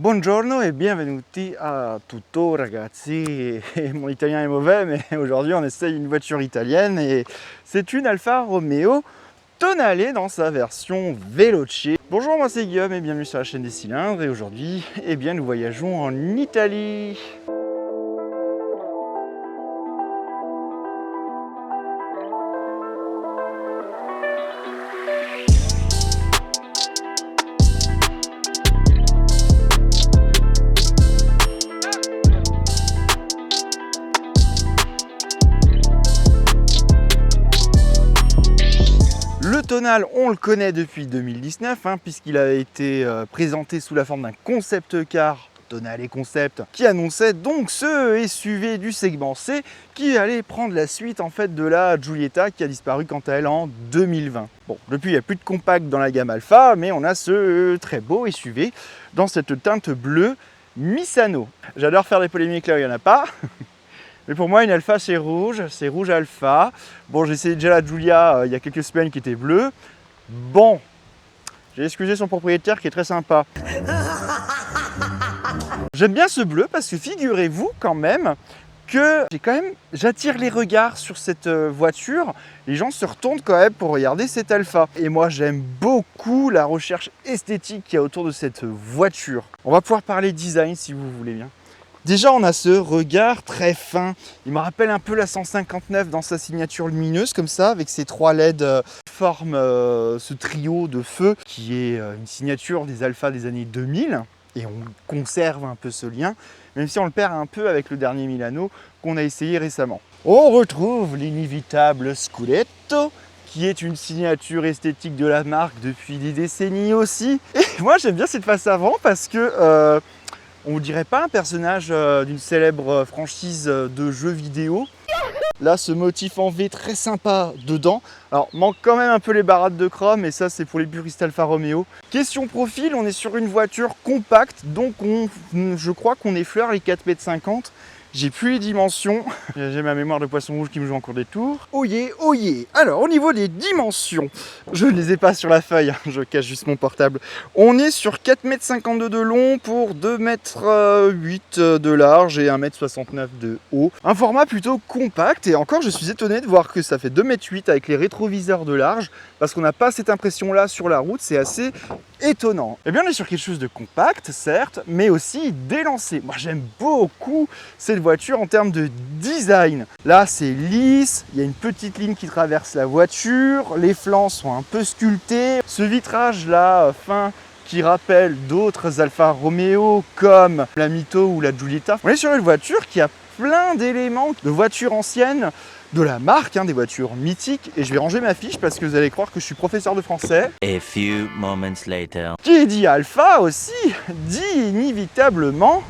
Buongiorno e benvenuti a tutto ragazzi. Mon italien est mauvais, mais aujourd'hui on essaye une voiture italienne et c'est une Alfa Romeo Tonale dans sa version Veloce. Bonjour, moi c'est Guillaume et bienvenue sur la chaîne des cylindres et aujourd'hui, nous voyageons en Italie. Le Tonale, on le connaît depuis 2019, puisqu'il a été présenté sous la forme d'un concept car Tonale Concept, qui annonçait donc ce SUV du segment C qui allait prendre la suite en fait de la Giulietta qui a disparu quant à elle en 2020. Bon, depuis il n'y a plus de compact dans la gamme Alpha, mais on a ce très beau SUV dans cette teinte bleue Misano. J'adore faire des polémiques là où il n'y en a pas. Mais pour moi, une Alpha, c'est rouge Alpha. Bon, j'ai essayé déjà la Giulia il y a quelques semaines qui était bleue. Bon, j'ai excusé son propriétaire qui est très sympa. J'aime bien ce bleu parce que figurez-vous quand même que j'attire les regards sur cette voiture. Les gens se retournent quand même pour regarder cette Alpha. Et moi, j'aime beaucoup la recherche esthétique qu'il y a autour de cette voiture. On va pouvoir parler design si vous voulez bien. Déjà, on a ce regard très fin. Il me rappelle un peu la 159 dans sa signature lumineuse, comme ça, avec ses 3 LED qui forment ce trio de feu, qui est une signature des Alpha des années 2000. Et on conserve un peu ce lien, même si on le perd un peu avec le dernier Milano qu'on a essayé récemment. On retrouve l'inévitable Scudeto, qui est une signature esthétique de la marque depuis des décennies aussi. Et moi, j'aime bien cette face avant parce que on ne dirait pas un personnage d'une célèbre franchise de jeux vidéo. Là, ce motif en V très sympa dedans. Alors, manque quand même un peu les barades de chrome, et ça, c'est pour les puristes Alfa Romeo. Question profil, on est sur une voiture compacte, donc je crois qu'on effleure les 4,50 m. J'ai plus les dimensions. J'ai ma mémoire de poisson rouge qui me joue encore des tours. Oyez, oyez. Alors, au niveau des dimensions, je ne les ai pas sur la feuille, je cache juste mon portable. On est sur 4,52 m de long pour 2,8 m de large et 1,69 m de haut. Un format plutôt compact et encore, je suis étonné de voir que ça fait 2,8 m avec les rétroviseurs de large parce qu'on n'a pas cette impression-là sur la route, c'est assez étonnant. Eh bien, on est sur quelque chose de compact, certes, mais aussi d'élancé. Moi, j'aime beaucoup cette voiture en termes de design. Là, c'est lisse, il y a une petite ligne qui traverse la voiture, les flancs sont un peu sculptés. Ce vitrage-là, fin, qui rappelle d'autres Alfa Romeo comme la Mito ou la Giulietta. On est sur une voiture qui a plein d'éléments de voitures anciennes de la marque, des voitures mythiques, et je vais ranger ma fiche parce que vous allez croire que je suis professeur de français. A few moments later. Qui dit Alpha aussi dit inévitablement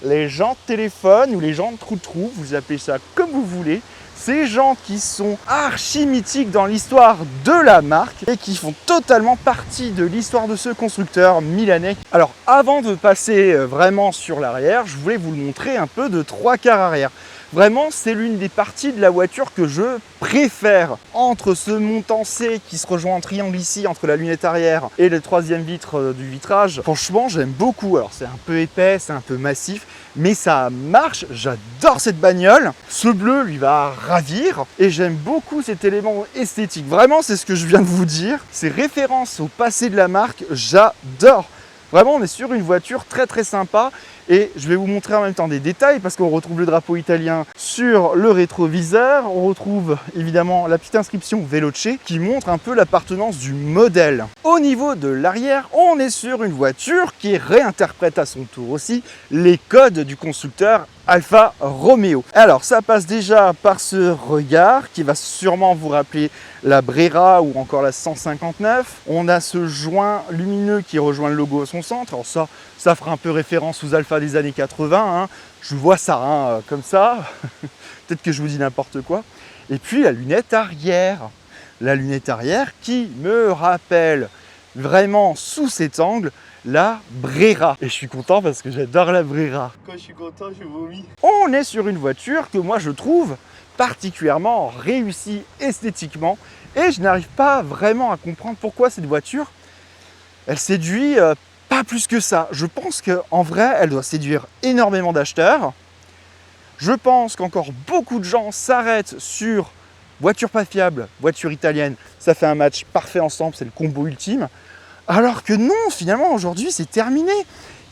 les gens de téléphone ou les gens de trou-trou, vous appelez ça comme vous voulez. Ces gens qui sont archi mythiques dans l'histoire de la marque et qui font totalement partie de l'histoire de ce constructeur milanais. Alors avant de passer vraiment sur l'arrière, je voulais vous le montrer un peu de 3 quarts arrière. Vraiment, c'est l'une des parties de la voiture que je préfère. Entre ce montant C qui se rejoint en triangle ici, entre la lunette arrière et le 3e vitre du vitrage, franchement, j'aime beaucoup. Alors, c'est un peu épais, c'est un peu massif, mais ça marche. J'adore cette bagnole. Ce bleu lui va ravir et j'aime beaucoup cet élément esthétique. Vraiment, c'est ce que je viens de vous dire. Ces références au passé de la marque, j'adore. Vraiment, on est sur une voiture très très sympa. Et je vais vous montrer en même temps des détails parce qu'on retrouve le drapeau italien sur le rétroviseur. On retrouve évidemment la petite inscription Veloce qui montre un peu l'appartenance du modèle. Au niveau de l'arrière, on est sur une voiture qui réinterprète à son tour aussi les codes du constructeur Alfa Romeo. Alors ça passe déjà par ce regard qui va sûrement vous rappeler la Brera ou encore la 159. On a ce joint lumineux qui rejoint le logo à son centre. Alors ça fera un peu référence aux Alpha des années 80. Je vois ça comme ça. Peut-être que je vous dis n'importe quoi. Et puis la lunette arrière. La lunette arrière qui me rappelle vraiment sous cet angle la Brera. Et je suis content parce que j'adore la Brera. Quand je suis content, je vomis. On est sur une voiture que moi je trouve particulièrement réussie esthétiquement et je n'arrive pas vraiment à comprendre pourquoi cette voiture elle séduit pas plus que ça. Je pense qu'en vrai, elle doit séduire énormément d'acheteurs. Je pense qu'encore beaucoup de gens s'arrêtent sur voiture pas fiable, voiture italienne. Ça fait un match parfait ensemble, c'est le combo ultime. Alors que non, finalement, aujourd'hui, c'est terminé.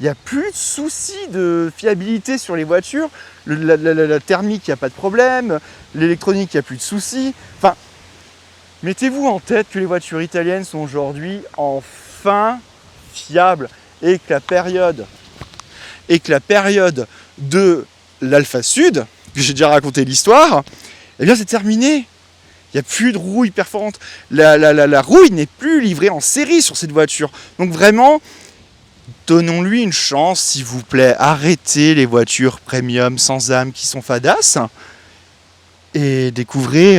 Il n'y a plus de soucis de fiabilité sur les voitures. La thermique, il n'y a pas de problème. L'électronique, il n'y a plus de soucis. Enfin, mettez-vous en tête que les voitures italiennes sont aujourd'hui enfin fiables et que la période de l'Alfa Sud, que j'ai déjà raconté l'histoire, eh bien c'est terminé. Il n'y a plus de rouille perforante. La rouille n'est plus livrée en série sur cette voiture. Donc vraiment, donnons-lui une chance, s'il vous plaît. Arrêtez les voitures premium sans âme qui sont fadas et découvrez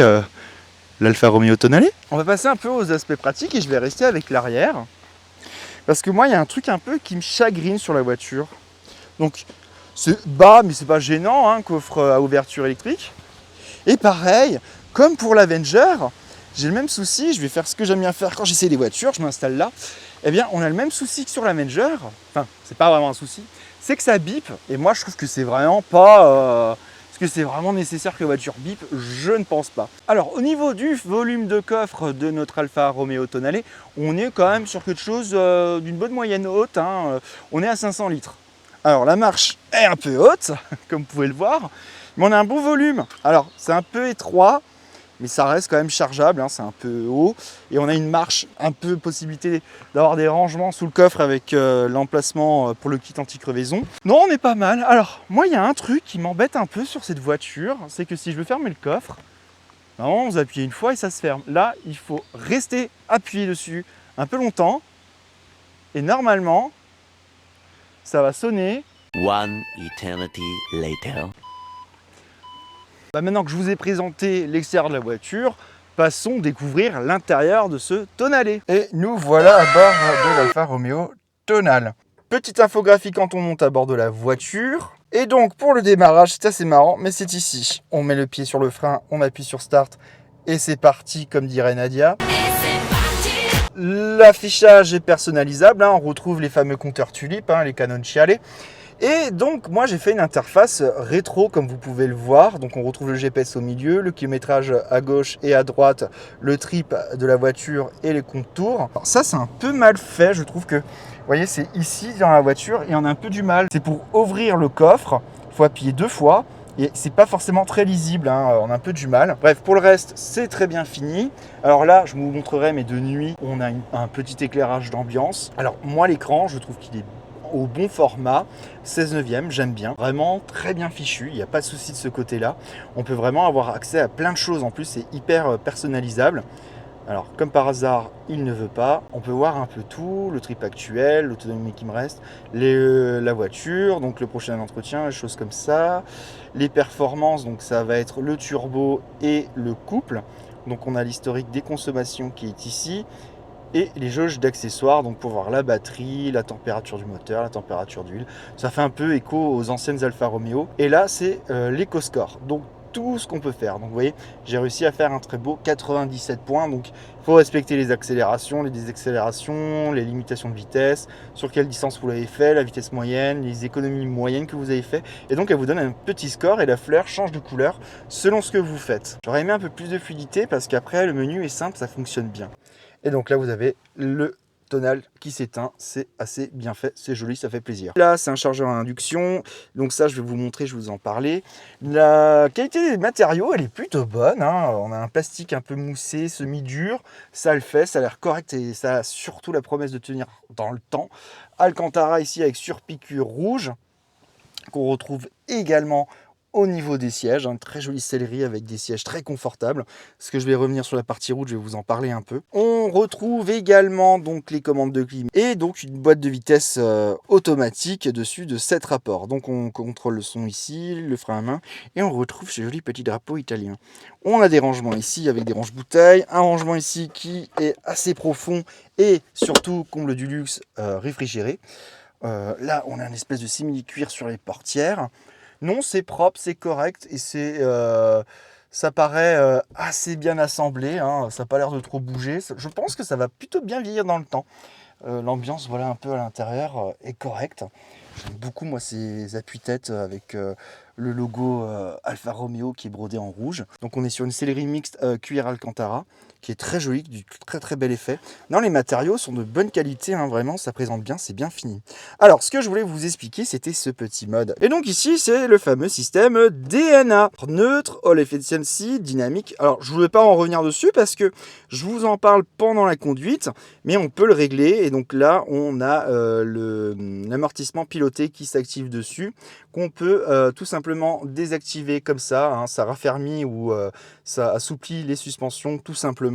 l'Alfa Romeo Tonale. On va passer un peu aux aspects pratiques et je vais rester avec l'arrière. Parce que moi, il y a un truc un peu qui me chagrine sur la voiture. Donc, c'est bas, mais c'est pas gênant, hein, coffre à ouverture électrique. Et pareil, comme pour l'Avenger, j'ai le même souci, je vais faire ce que j'aime bien faire quand j'essaie des voitures, je m'installe là. Eh bien, on a le même souci que sur l'Avenger, enfin, c'est pas vraiment un souci, c'est que ça bip, et moi je trouve que c'est vraiment pas... Est-ce que c'est vraiment nécessaire que la voiture bip? Je ne pense pas. Alors, au niveau du volume de coffre de notre Alfa Romeo Tonale, on est quand même sur quelque chose d'une bonne moyenne haute, hein. On est à 500 litres. Alors, la marche est un peu haute, comme vous pouvez le voir, mais on a un bon volume. Alors, c'est un peu étroit, mais ça reste quand même chargeable, hein, c'est un peu haut. Et on a une marche, un peu possibilité d'avoir des rangements sous le coffre avec l'emplacement pour le kit anti-crevaison. Non, on est pas mal. Alors, moi, il y a un truc qui m'embête un peu sur cette voiture, c'est que si je veux fermer le coffre, normalement, vous appuyez une fois et ça se ferme. Là, il faut rester appuyé dessus un peu longtemps. Et normalement, ça va sonner. One eternity later. Maintenant que je vous ai présenté l'extérieur de la voiture, passons découvrir l'intérieur de ce Tonale. Et nous voilà à bord de l'Alfa Romeo Tonale. Petite infographie quand on monte à bord de la voiture. Et donc pour le démarrage, c'est assez marrant, mais c'est ici. On met le pied sur le frein, on appuie sur Start et c'est parti, comme dirait Nadia. L'affichage est personnalisable, hein, on retrouve les fameux compteurs tulipes, hein, les Cannonciale. Et donc moi j'ai fait une interface rétro comme vous pouvez le voir. Donc on retrouve le GPS au milieu, le kilométrage à gauche et à droite, le trip de la voiture et les contours. Alors ça c'est un peu mal fait, je trouve que, vous voyez, c'est ici dans la voiture et on a un peu du mal. C'est pour ouvrir le coffre, il faut appuyer 2 fois. Et c'est pas forcément très lisible, hein, on a un peu du mal. Bref, pour le reste, c'est très bien fini. Alors là, je vous montrerai, mais de nuit, on a un petit éclairage d'ambiance. Alors moi, l'écran, je trouve qu'il est au bon format, 16 neuvième, j'aime bien. Vraiment très bien fichu, il n'y a pas de souci de ce côté-là. On peut vraiment avoir accès à plein de choses, en plus c'est hyper personnalisable. Alors comme par hasard, il ne veut pas. On peut voir un peu tout, le trip actuel, l'autonomie qui me reste, la voiture, donc le prochain entretien, les choses comme ça. Les performances, donc ça va être le turbo et le couple. Donc on a l'historique des consommations qui est ici. Et les jauges d'accessoires, donc pour voir la batterie, la température du moteur, la température d'huile. Ça fait un peu écho aux anciennes Alfa Romeo. Et là, c'est l'EcoScore, donc tout ce qu'on peut faire. Donc vous voyez, j'ai réussi à faire un très beau 97 points. Donc il faut respecter les accélérations, les désaccélérations, les limitations de vitesse, sur quelle distance vous l'avez fait, la vitesse moyenne, les économies moyennes que vous avez fait. Et donc elle vous donne un petit score et la fleur change de couleur selon ce que vous faites. J'aurais aimé un peu plus de fluidité parce qu'après le menu est simple, ça fonctionne bien. Et donc là, vous avez le Tonale qui s'éteint. C'est assez bien fait, c'est joli, ça fait plaisir. Là, c'est un chargeur à induction. Donc ça, je vais vous montrer, je vais vous en parler. La qualité des matériaux, elle est plutôt bonne, hein. On a un plastique un peu moussé, semi-dur. Ça le fait, ça a l'air correct et ça a surtout la promesse de tenir dans le temps. Alcantara ici avec surpiqûre rouge qu'on retrouve également au niveau des sièges, une très jolie sellerie avec des sièges très confortables. Parce que je vais revenir sur la partie route, je vais vous en parler un peu. On retrouve également donc les commandes de clim et donc une boîte de vitesse automatique dessus de 7 rapports. Donc on contrôle le son ici, le frein à main et on retrouve ce joli petit drapeau italien. On a des rangements ici avec des range-bouteilles, un rangement ici qui est assez profond et surtout, comble du luxe, réfrigéré. Là, on a une espèce de simili-cuir sur les portières. Non, c'est propre, c'est correct et ça paraît assez bien assemblé, hein, ça n'a pas l'air de trop bouger. Je pense que ça va plutôt bien vieillir dans le temps. L'ambiance, voilà, un peu à l'intérieur est correcte. J'aime beaucoup, moi, ces appuis-têtes avec le logo Alfa Romeo qui est brodé en rouge. Donc on est sur une sellerie mixte cuir Alcantara qui est très jolie, du très très bel effet. Non, les matériaux sont de bonne qualité, hein, vraiment, ça présente bien, c'est bien fini. Alors, ce que je voulais vous expliquer, c'était ce petit mode. Et donc ici, c'est le fameux système DNA. Neutre, All Efficiency, dynamique. Alors, je ne voulais pas en revenir dessus parce que je vous en parle pendant la conduite, mais on peut le régler. Et donc là, on a l'amortissement piloté qui s'active dessus, qu'on peut tout simplement désactiver comme ça, hein, ça raffermit ou ça assouplit les suspensions tout simplement.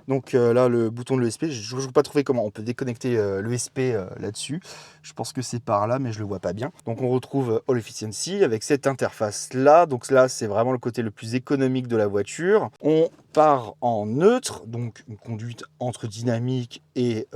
Donc là, le bouton de l'ESP, je n'ai pas trouvé comment on peut déconnecter l'ESP là-dessus. Je pense que c'est par là, mais je ne le vois pas bien. Donc on retrouve All Efficiency avec cette interface-là. Donc là, c'est vraiment le côté le plus économique de la voiture. On part en neutre, donc une conduite entre dynamique et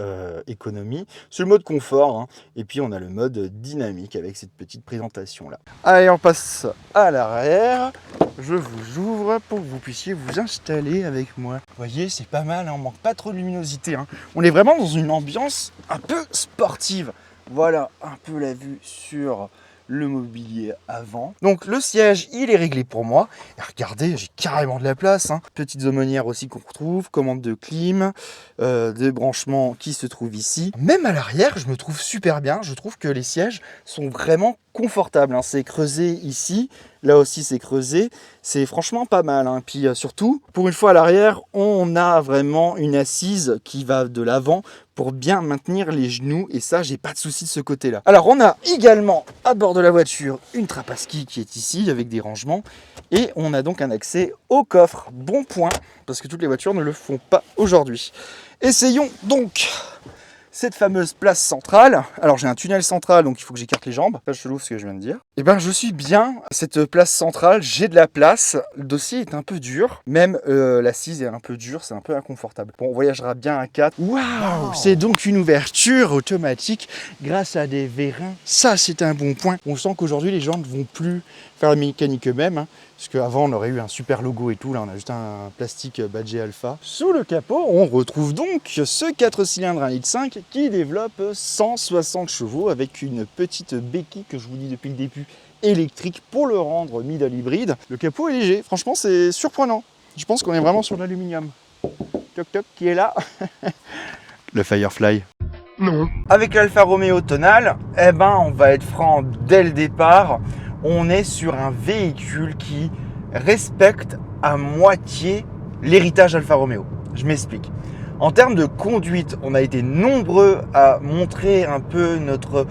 économie. C'est le mode confort, hein. Et puis on a le mode dynamique avec cette petite présentation-là. Allez, on passe à l'arrière. Je vous ouvre pour que vous puissiez vous installer avec moi. Vous voyez, c'est pas mal, hein, on manque pas trop de luminosité, hein. On est vraiment dans une ambiance un peu sportive. Voilà un peu la vue sur le mobilier avant. Donc le siège, il est réglé pour moi. Et regardez, j'ai carrément de la place, hein. Petites aumônières aussi qu'on retrouve, commande de clim, des branchements qui se trouvent ici. Même à l'arrière, je me trouve super bien. Je trouve que les sièges sont vraiment confortables, hein. C'est creusé ici, là aussi c'est creusé. C'est franchement pas mal, hein. Puis surtout, pour une fois à l'arrière, on a vraiment une assise qui va de l'avant pour bien maintenir les genoux, et ça, j'ai pas de souci de ce côté-là. Alors, on a également à bord de la voiture une trappe à ski qui est ici avec des rangements, et on a donc un accès au coffre. Bon point, parce que toutes les voitures ne le font pas aujourd'hui. Essayons donc cette fameuse place centrale. Alors j'ai un tunnel central, donc il faut que j'écarte les jambes. Pas chelou ce que je viens de dire. Et ben je suis bien. Cette place centrale, j'ai de la place. Le dossier est un peu dur. Même l'assise est un peu dure, c'est un peu inconfortable. Bon, on voyagera bien à 4. Waouh, c'est donc une ouverture automatique grâce à des vérins. Ça, c'est un bon point. On sent qu'aujourd'hui, les gens ne vont plus faire la mécanique eux-mêmes, hein. Parce qu'avant, on aurait eu un super logo et tout. Là, on a juste un plastique badgé Alpha. Sous le capot, on retrouve donc ce 4 cylindres 1,5 litre qui développe 160 chevaux avec une petite béquille que je vous dis depuis le début électrique pour le rendre middle hybride. Le capot est léger. Franchement, c'est surprenant. Je pense qu'on est vraiment sur de l'aluminium. Toc toc, qui est là? Le Firefly. Non. Avec l'Alfa Romeo Tonale, eh ben, on va être franc dès le départ. On est sur un véhicule qui respecte à moitié l'héritage Alfa Romeo. Je m'explique. En termes de conduite, on a été nombreux à montrer un peu notre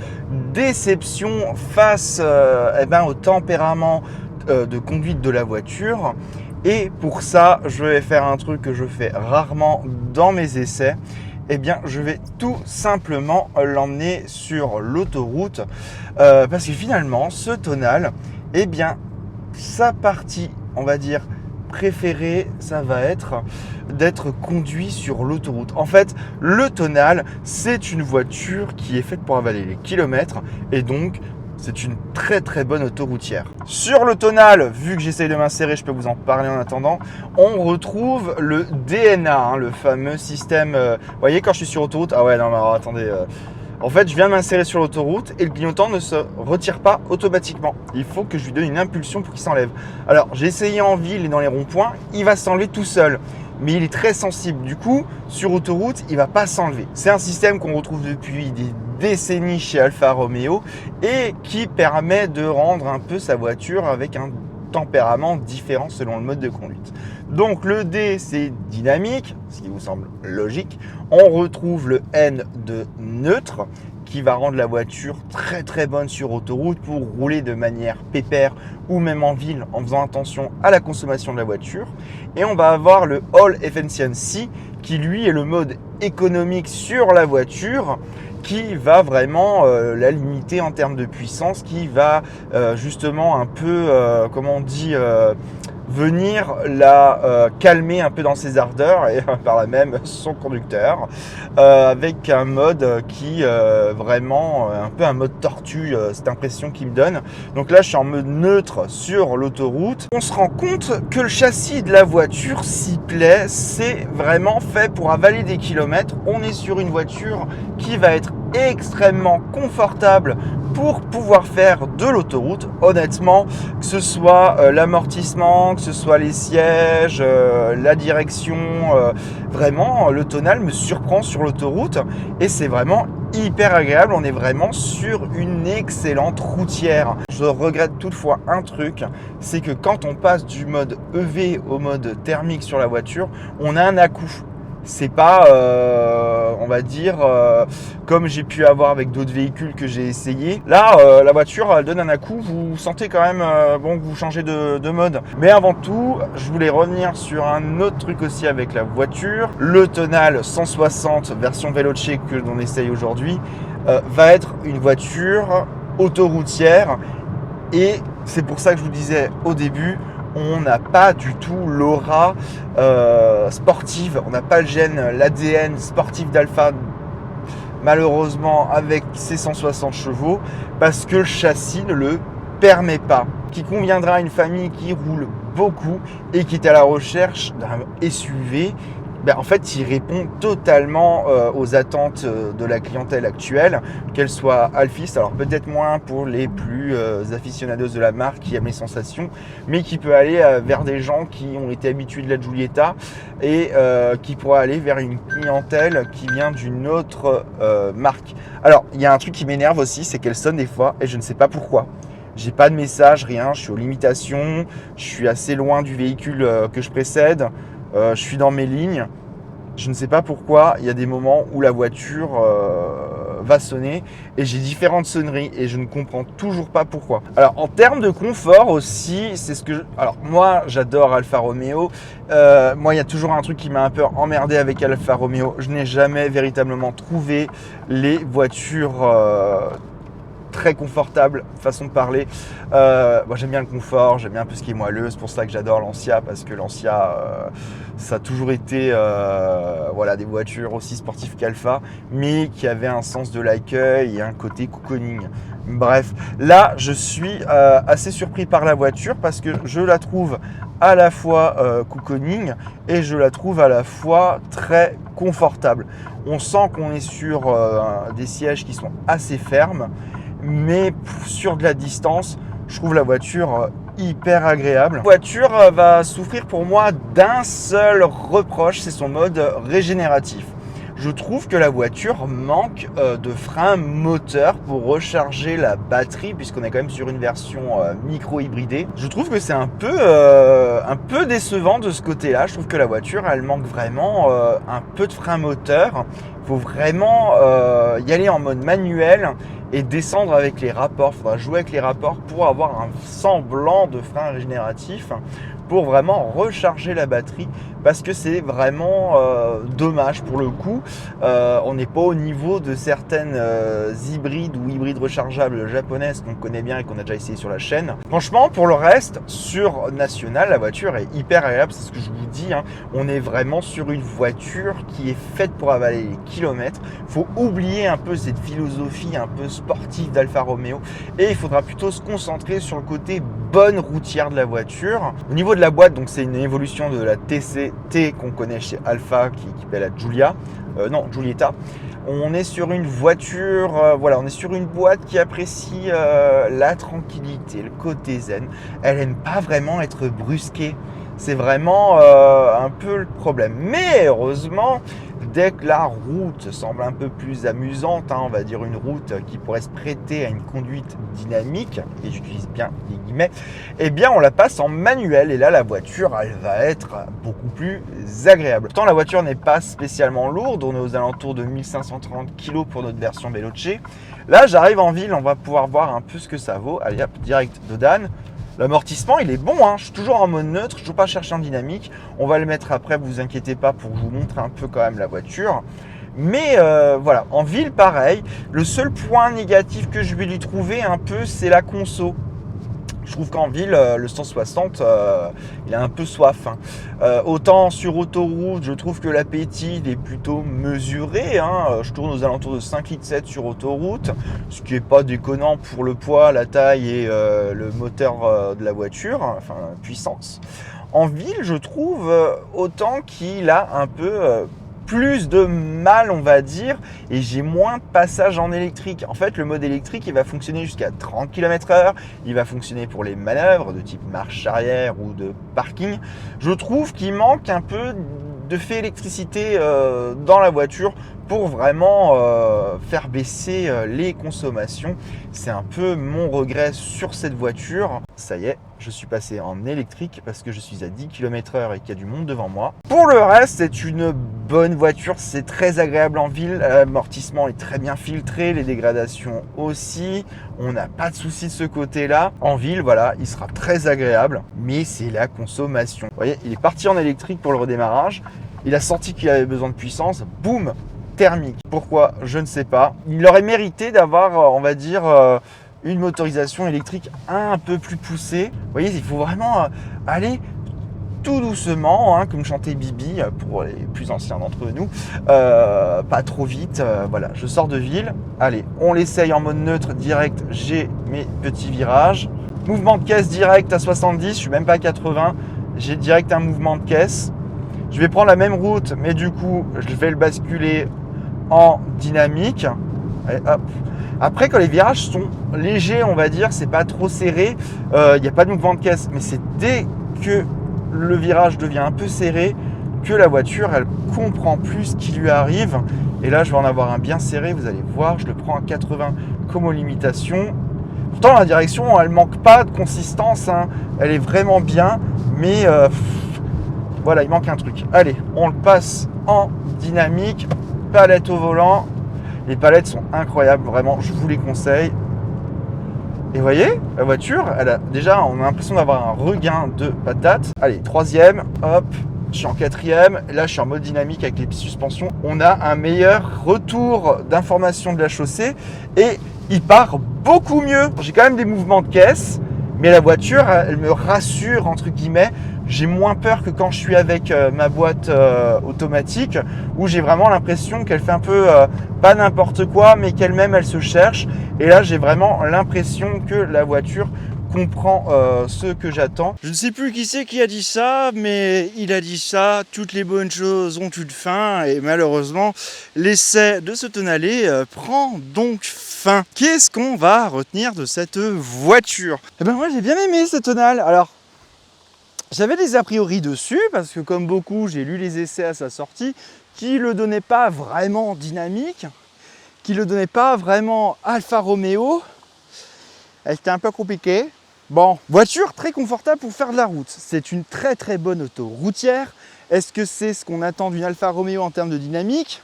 déception face au tempérament de conduite de la voiture. Et pour ça, je vais faire un truc que je fais rarement dans mes essais. Eh bien, je vais tout simplement l'emmener sur l'autoroute parce que finalement, ce Tonale, eh bien, sa partie, on va dire, préférée, ça va être d'être conduit sur l'autoroute. En fait, le Tonale, c'est une voiture qui est faite pour avaler les kilomètres et donc c'est une très très bonne autoroutière. Sur le Tonale, vu que j'essaye de m'insérer, je peux vous en parler en attendant, on retrouve le DNA, hein, le fameux système. Vous voyez, quand je suis sur autoroute, ah ouais, non, mais alors, attendez. En fait, je viens de m'insérer sur l'autoroute et le clignotant ne se retire pas automatiquement. Il faut que je lui donne une impulsion pour qu'il s'enlève. Alors, j'ai essayé en ville et dans les ronds-points, il va s'enlever tout seul. Mais il est très sensible. Du coup, sur autoroute, il ne va pas s'enlever. C'est un système qu'on retrouve depuis des décennies chez Alfa Romeo et qui permet de rendre un peu sa voiture avec un tempérament différent selon le mode de conduite. Donc le D, c'est dynamique, ce qui vous semble logique. On retrouve le N de neutre qui va rendre la voiture très très bonne sur autoroute pour rouler de manière pépère ou même en ville en faisant attention à la consommation de la voiture. Et on va avoir le All Efficiency qui lui est le mode économique sur la voiture qui va vraiment la limiter en termes de puissance, qui va justement un peu, comment on dit, venir la calmer un peu dans ses ardeurs et par là même son conducteur avec un mode qui vraiment un peu un mode tortue, cette impression qu'il me donne. Donc là je suis en mode neutre sur l'autoroute. On se rend compte que le châssis de la voiture s'y plaît, c'est vraiment fait pour avaler des kilomètres. On est sur une voiture qui va être extrêmement confortable pour pouvoir faire de l'autoroute. Honnêtement, que ce soit l'amortissement, que ce soit les sièges, la direction, vraiment le tonal me surprend sur l'autoroute et c'est vraiment hyper agréable. On est vraiment sur une excellente routière. Je regrette toutefois un truc, c'est que quand on passe du mode EV au mode thermique sur la voiture, on a un à-coup. C'est pas, on va dire, comme j'ai pu avoir avec d'autres véhicules que j'ai essayé. Là, la voiture, elle donne un à-coup. Vous sentez quand même bon, que vous changez de mode. Mais avant tout, je voulais revenir sur un autre truc aussi avec la voiture. Le Tonal 160 version Veloce que l'on essaye aujourd'hui va être une voiture autoroutière. Et c'est pour ça que je vous disais au début, on n'a pas du tout l'aura sportive, on n'a pas le gène, l'ADN sportif d'Alfa, malheureusement avec ses 160 chevaux, parce que le châssis ne le permet pas. Qui conviendra à une famille qui roule beaucoup et qui est à la recherche d'un SUV. En fait, il répond totalement aux attentes de la clientèle actuelle, qu'elle soit alphiste, alors peut-être moins pour les plus aficionados de la marque qui aiment les sensations, mais qui peut aller vers des gens qui ont été habitués de la Giulietta et qui pourraient aller vers une clientèle qui vient d'une autre marque. Alors, il y a un truc qui m'énerve aussi, c'est qu'elle sonne des fois et je ne sais pas pourquoi. J'ai pas de message, rien, je suis aux limitations, je suis assez loin du véhicule que je précède. Je suis dans mes lignes, je ne sais pas pourquoi, il y a des moments où la voiture va sonner et j'ai différentes sonneries et je ne comprends toujours pas pourquoi. Alors en termes de confort aussi, c'est ce que alors moi j'adore Alfa Romeo, moi il y a toujours un truc qui m'a un peu emmerdé avec Alfa Romeo, je n'ai jamais véritablement trouvé les voitures très confortable, façon de parler. Moi j'aime bien le confort, j'aime bien un peu ce qui est moelleux, c'est pour ça que j'adore l'Ancia, parce que l'Ancia ça a toujours été voilà, des voitures aussi sportives qu'Alfa, mais qui avaient un sens de l'accueil et un côté cocooning. Bref, là je suis assez surpris par la voiture parce que je la trouve à la fois cocooning et je la trouve à la fois très confortable. On sent qu'on est sur des sièges qui sont assez fermes, mais sur de la distance, je trouve la voiture hyper agréable. La voiture va souffrir pour moi d'un seul reproche, c'est son mode régénératif. Je trouve que la voiture manque de frein moteur pour recharger la batterie, puisqu'on est quand même sur une version micro-hybridée. Je trouve que c'est un peu décevant de ce côté-là. Je trouve que la voiture, elle manque vraiment un peu de frein moteur. Il faut vraiment y aller en mode manuel et descendre avec les rapports. Il faudra jouer avec les rapports pour avoir un semblant de frein régénératif, pour vraiment recharger la batterie, parce que c'est vraiment dommage pour le coup. On n'est pas au niveau de certaines hybrides ou hybrides rechargeables japonaises qu'on connaît bien et qu'on a déjà essayé sur la chaîne. Franchement, pour le reste, sur National, la voiture est hyper agréable, c'est ce que je vous dis, hein. On est vraiment sur une voiture qui est faite pour avaler les kilomètres. Il faut oublier un peu cette philosophie un peu sportive d'Alfa Romeo et il faudra plutôt se concentrer sur le côté bonne routière de la voiture. Au niveau de la boîte, donc c'est une évolution de la TCT qu'on connaît chez Alfa qui s'appelle la Giulietta. On est sur une voiture, voilà, on est sur une boîte qui apprécie la tranquillité, le côté zen. Elle n'aime pas vraiment être brusquée. C'est vraiment un peu le problème. Mais heureusement, dès que la route semble un peu plus amusante, hein, on va dire une route qui pourrait se prêter à une conduite dynamique, et j'utilise bien les guillemets, eh bien on la passe en manuel et là la voiture elle va être beaucoup plus agréable. Pourtant la voiture n'est pas spécialement lourde, on est aux alentours de 1530 kg pour notre version Veloce. Là j'arrive en ville, on va pouvoir voir un peu ce que ça vaut. Allez hop, direct de Dan. L'amortissement il est bon, hein. Je suis toujours en mode neutre, je ne veux pas chercher en dynamique. On va le mettre après, vous inquiétez pas, pour vous montrer un peu quand même la voiture. Mais voilà, en ville pareil. Le seul point négatif que je vais lui trouver un peu, c'est la conso. Je trouve qu'en ville, le 160, il a un peu soif. Hein. Autant sur autoroute, je trouve que l'appétit est plutôt mesuré. Hein. Je tourne aux alentours de 5,7 litres sur autoroute, ce qui n'est pas déconnant pour le poids, la taille et le moteur de la voiture, enfin puissance. En ville, je trouve autant qu'il a un peu plus de mal, on va dire, et j'ai moins de passages en électrique. En fait, le mode électrique, il va fonctionner jusqu'à 30 km/h. Il va fonctionner pour les manœuvres de type marche arrière ou de parking. Je trouve qu'il manque un peu de fait électricité dans la voiture pour vraiment faire baisser les consommations. C'est un peu mon regret sur cette voiture. Ça y est, je suis passé en électrique parce que je suis à 10 km/h et qu'il y a du monde devant moi. Pour le reste, c'est une bonne voiture, c'est très agréable en ville. L'amortissement est très bien filtré, les dégradations aussi. On n'a pas de souci de ce côté-là. En ville, voilà, il sera très agréable, mais c'est la consommation. Vous voyez, il est parti en électrique pour le redémarrage. Il a senti qu'il avait besoin de puissance. Boum, thermique. Pourquoi? Je ne sais pas. Il aurait mérité d'avoir, on va dire, une motorisation électrique un peu plus poussée. Vous voyez, il faut vraiment aller tout doucement, hein, comme chantait Bibi pour les plus anciens d'entre nous. Pas trop vite. Voilà, je sors de ville. Allez, on l'essaye en mode neutre direct. J'ai mes petits virages. Mouvement de caisse direct à 70. Je suis même pas à 80. J'ai direct un mouvement de caisse. Je vais prendre la même route, mais du coup, je vais le basculer en dynamique. Allez, hop. Après, quand les virages sont légers, on va dire, c'est pas trop serré, il n'y a pas de mouvement de caisse. Mais c'est dès que le virage devient un peu serré que la voiture, elle comprend plus ce qui lui arrive. Et là, je vais en avoir un bien serré. Vous allez voir, je le prends à 80 comme limitation. Pourtant, la direction, elle manque pas de consistance. Hein. Elle est vraiment bien, mais voilà, il manque un truc. Allez, on le passe en dynamique. Palette au volant. Les palettes sont incroyables, vraiment, je vous les conseille. Et vous voyez, la voiture, elle a déjà, on a l'impression d'avoir un regain de patate. Allez, troisième, hop, je suis en quatrième. Là, je suis en mode dynamique avec les suspensions. On a un meilleur retour d'information de la chaussée et il part beaucoup mieux. J'ai quand même des mouvements de caisse, mais la voiture, elle me rassure, entre guillemets. J'ai moins peur que quand je suis avec ma boîte automatique où j'ai vraiment l'impression qu'elle fait un peu pas n'importe quoi, mais qu'elle-même, elle se cherche. Et là, j'ai vraiment l'impression que la voiture comprend ce que j'attends. Je ne sais plus qui c'est qui a dit ça, mais il a dit ça. Toutes les bonnes choses ont une fin et malheureusement, l'essai de ce Tonale prend donc fin. Qu'est-ce qu'on va retenir de cette voiture? Eh ben moi, j'ai bien aimé ce Tonale. Alors, j'avais des a priori dessus parce que comme beaucoup, j'ai lu les essais à sa sortie qui le donnaient pas vraiment dynamique, qui le donnaient pas vraiment Alfa Romeo. C'était un peu compliqué. Bon, voiture très confortable pour faire de la route. C'est une très très bonne auto routière. Est-ce que c'est ce qu'on attend d'une Alfa Romeo en termes de dynamique?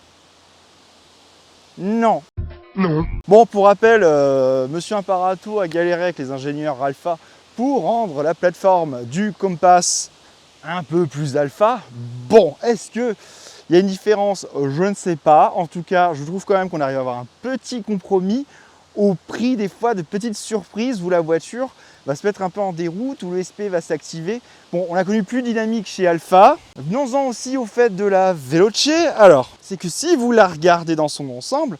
Non. Non. Bon, pour rappel, Monsieur Imparato a galéré avec les ingénieurs Alfa pour rendre la plateforme du Compass un peu plus alpha. Bon, est-ce qu'il y a une différence? Je ne sais pas. En tout cas, je trouve quand même qu'on arrive à avoir un petit compromis au prix des fois de petites surprises où la voiture va se mettre un peu en déroute, où l'ESP va s'activer. Bon, on a connu plus dynamique chez Alfa. Venons-en aussi au fait de la Veloce. Alors, c'est que si vous la regardez dans son ensemble,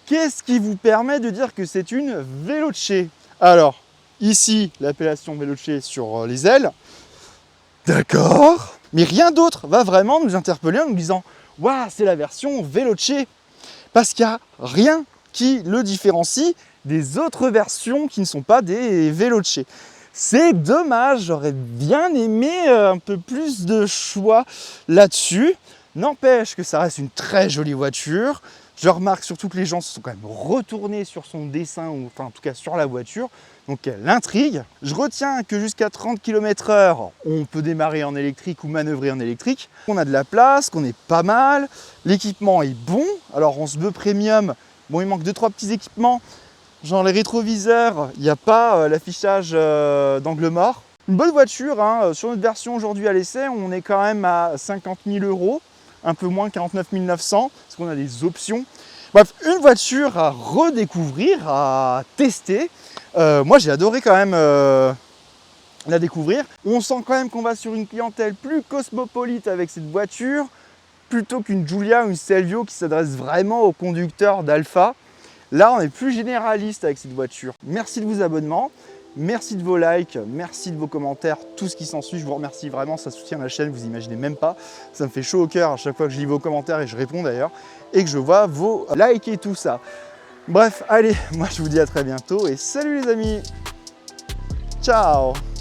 qu'est-ce qui vous permet de dire que c'est une Veloce? Alors, ici, l'appellation Veloce sur les ailes. D'accord. Mais rien d'autre va vraiment nous interpeller en nous disant « Waouh, c'est la version Veloce !» Parce qu'il n'y a rien qui le différencie des autres versions qui ne sont pas des Veloce. C'est dommage, j'aurais bien aimé un peu plus de choix là-dessus. N'empêche que ça reste une très jolie voiture. Je remarque surtout que les gens se sont quand même retournés sur son dessin, ou enfin en tout cas sur la voiture. Donc elle intrigue. Je retiens que jusqu'à 30 km/h, on peut démarrer en électrique ou manœuvrer en électrique. On a de la place, qu'on est pas mal. L'équipement est bon. Alors en SBE Premium, bon, il manque 2-3 petits équipements. Genre les rétroviseurs, il n'y a pas l'affichage d'angle mort. Une bonne voiture, hein. Sur notre version aujourd'hui à l'essai, on est quand même à 50 000 €. Un peu moins, 49 900, parce qu'on a des options. Bref, une voiture à redécouvrir, à tester. Moi, j'ai adoré quand même à découvrir. On sent quand même qu'on va sur une clientèle plus cosmopolite avec cette voiture, plutôt qu'une Giulia ou une Stelvio qui s'adresse vraiment aux conducteurs d'Alfa. Là, on est plus généraliste avec cette voiture. Merci de vos abonnements, merci de vos likes, merci de vos commentaires, tout ce qui s'ensuit. Je vous remercie vraiment, ça soutient la chaîne, vous imaginez même pas. Ça me fait chaud au cœur à chaque fois que je lis vos commentaires et je réponds d'ailleurs, et que je vois vos likes et tout ça. Bref, allez, moi je vous dis à très bientôt et salut les amis. Ciao.